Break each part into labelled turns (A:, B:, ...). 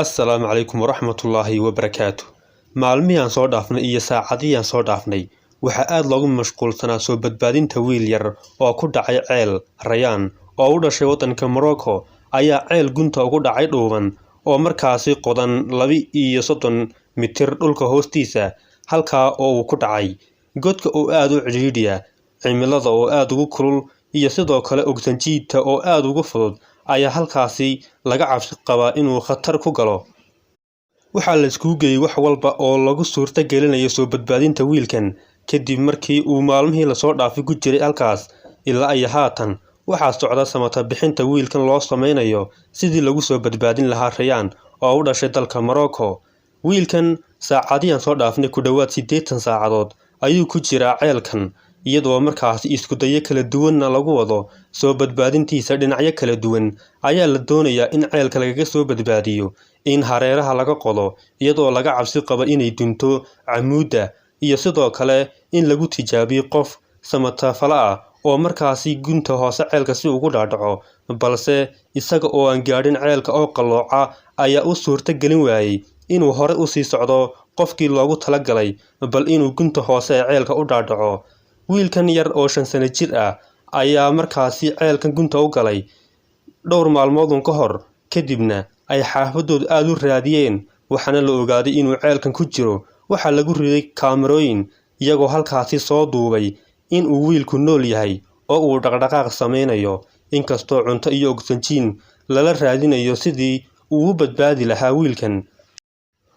A: Assalaamu calaykum waraxmatullaahi wabarakaatu. Maalmihii aan soo dhaafnay iyo saacadihii aan soo dhaafnay waxaa aad loogu mashquulsanaa soo badbaadinta wiil yar oo ku dhacay ceel Rayaan oo u dhashay waddanka Morocco ayaa ceel gunta ugu dhacay dhuuban oo markaasi qodan 32 mitir dhulka hoostiisa halkaa oo uu ku dhacay godka oo aad u cidhiidhiya cimilada oo aad ugu kulul iyo sidoo kale ogsanjiidta oo aad ugu fudud ayaa halkaasi laga cabsi qabaa inuu khatar ku galo. Waxaa la isku geeyay wax walba oo lagu suurta gelinayo soo badbaadinta wiilkan kadib markii uu maalmihii la soo dhaafay ku jiray halkaas ilaa ay haatan waxaa socda samata bixinta wiilkan loo sameynayo sidii lagu soo badbaadin lahaa Rayaan oo u dhashay dalka Morocco. Wiilkan saacadihii aan soo dhaafnay ku dhawaad 80 saacadood ayuu ku jiraa ceelkan iyadoo markaas isku dayo kala duwanna lagu wado soo badbaadintiisa dhinacyo kala duwan ayaa la doonayaa in ceelka laga soo badbaadiyo in hareeraha laga qodo iyadoo laga cabsi qabo inay dunto camuuda iyo sidoo kale in lagu tijaabiyo qof samatafala ah oo markaasi gunta hoose ceelka si ugu dhaadhaco balse isaga oo aan gaadhin ceelka oo qalooca ayaa u suurta gelin waayay inuu hore u sii socdo qofkii loogu talagalay bal inuu gunta hoose ceelka u dhaadhaco. Wiilkan yar oo 5 sano jir ah ayaa markaasi ceelkan gunta u galay dhowr maalmood ka hor kadibna ay xaafadoodu aad u raadiyeen waxaana la ogaaday inuu ceelkan ku jiro. Waxaa lagu riday kaamirooyin iyagoo halkaasi soo duubay in uu wiilku nool yahay oo uu dhaqdhaqaaq sameynayo inkastoo cunto iyo ogsanjiin lala raadinayo sidii uu u badbaadi lahaa wiilkan.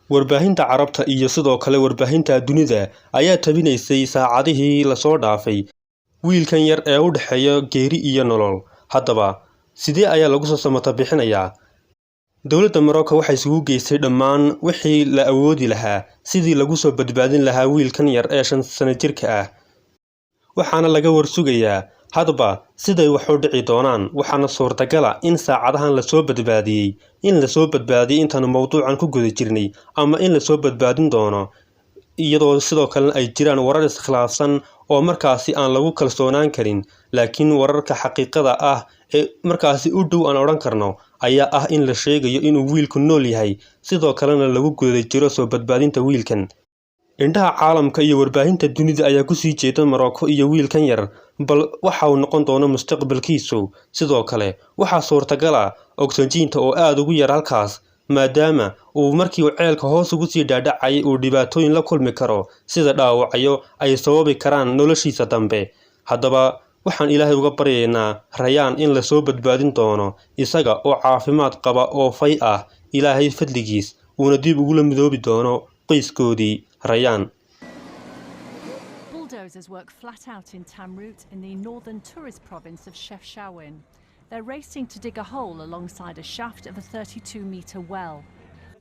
A: Warbaahinta Carabta iyo sidoo kale warbaahinta dunida ayaa tabinaysay saacadihii la soo dhaafay wiilkan yar ee u dhaxeeya geeri iyo nolol. Haddaba sidee ayaa lagu soo samata bixinayaa? Dowladda Morocco waxay isugu geysay dhammaan wixii la awoodi lahaa sidii lagu soo badbaadin lahaa wiilkan yar ee 5 sano jirka ah. Waxaana laga warsugayaa hadba siday wax u dhici doonaan waxaana suurtagal ah in saacadahan la soo badbaadiyay intaan mowduucan ku guda jirnay ama in la soo badbaadin doono iyadoo sidoo kale ay jiraan warar iskhilaafsan oo markaasi aan lagu kalsoonaan karin laakiin wararka xaqiiqada ah ee markaasi u dhow aan oran karno ayaa ah in la sheegayo inuu wiilku nool yahay sidoo kalena lagu guda jiro soo badbaadinta wiilkan. Indhaha caalamka iyo warbaahinta dunida ayaa ku sii jeeda Morocco iyo wiilkan yar bal waxa uu noqon doono mustaqbalkiisu. Sidoo kale waxaa suurtagal ah ogsanjiinta oo aad ugu yar halkaas maadaama uu markii uu ceelka hoos ugu sii dhaadhacay uu dhibaatooyin la kulmi karo sida dhaawacyo ay sababi karaan noloshiisa dambe. Haddaba waxaan Ilaahay uga baryaynaa Rayaan in la soo badbaadin doono isaga oo caafimaad qaba oo fay ah Ilaahay fadligiis uuna dib ugu midoobi doono qoyskoodii Rayaan.
B: Bulldozers work flat out in Tamrout in the northern tourist province of Chefchaouen. They're racing to dig a hole alongside a shaft of a 32-metre well.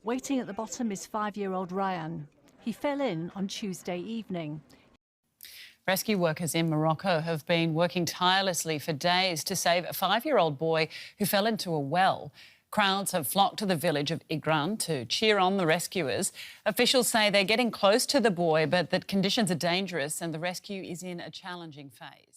B: Waiting at the bottom is 5-year-old Rayaan. He fell in on Tuesday evening.
C: Rescue workers in Morocco have been working tirelessly for days to save a 5-year-old boy who fell into a well. Crowds have flocked to the village of Igran to cheer on the rescuers. Officials say they're getting close to the boy, but that conditions are dangerous and the rescue is in a challenging phase.